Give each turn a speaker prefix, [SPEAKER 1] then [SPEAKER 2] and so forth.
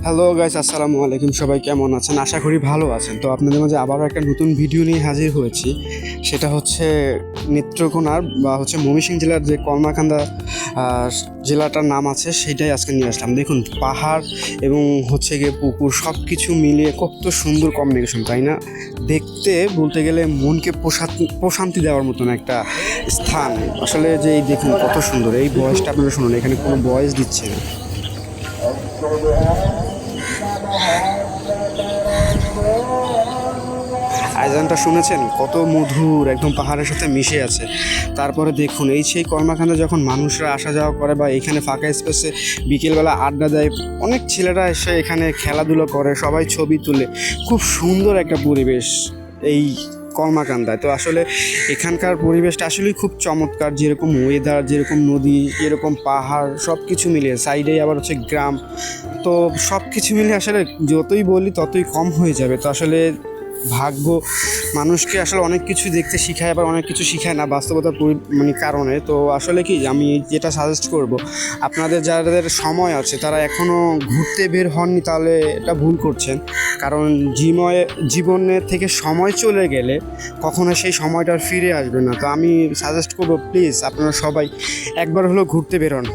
[SPEAKER 1] Hello guys, আসসালামু আলাইকুম। সবাই কেমন আছেন? আশা করি ভালো আছেন। তো আপনাদের মাঝে আবারও একটা নতুন ভিডিও নিয়ে হাজির হয়েছি। সেটা হচ্ছে নেত্রকোনার বা ময়মনসিংহ জেলার যে কলমাকান্দা জেলাটার নাম আছে সেটাই আজকে নিয়ে আসলাম। দেখুন, পাহাড় এবং গিয়ে পুকুর সব কিছু মিলিয়ে কত সুন্দর কম্বিনেশন, তাই না? দেখতে বলতে গেলে মনকে প্রশান্তি দেওয়ার মতন একটা স্থান। আসলে যে এই দেখুন কত সুন্দর, এই ভয়েসটা আপনারা শুনুন, এখানে কোনো ভয়েস দিচ্ছে না। আয়োজনটা শুনেছেন, কত মধুর, একদম পাহাড়ের সাথে মিশে আছে। তারপরে দেখুন, এই সেই কর্মকাণ্ডে যখন মানুষরা আসা যাওয়া করে বা এখানে ফাঁকা স্পেসে বিকেলবেলা আড্ডা দেয়, অনেক ছেলেরা এসে এখানে খেলাধুলো করে, সবাই ছবি তুলে। খুব সুন্দর একটা পরিবেশ এই কলমাকান্দায়। তো আসলে এখানকার পরিবেশটা আসলেই খুব চমৎকার, যেরকম ওয়েদার, যেরকম নদী, যেরকম পাহাড়, সব কিছু মিলিয়ে সাইডেই আবার গ্রাম। তো সব কিছু মিলিয়ে আসলে যতই বলি ততই কম হয়ে যাবে। তো আসলে ভাগ্য মানুষকে আসলে অনেক কিছু দেখতে শিখায়, আবার অনেক কিছু শিখায় না বাস্তবতার কারণে। তো আসলে কি আমি যেটা সাজেস্ট করব, আপনাদের যাদের সময় আছে তারা এখনও ঘুরতে বের হননি, তাহলে এটা ভুল করছেন। কারণ জীবনের থেকে সময় চলে গেলে কখনো সেই সময়টা আর ফিরে আসবে না। তো আমি সাজেস্ট করব, প্লিজ আপনারা সবাই একবার হলেও ঘুরতে বেরোন।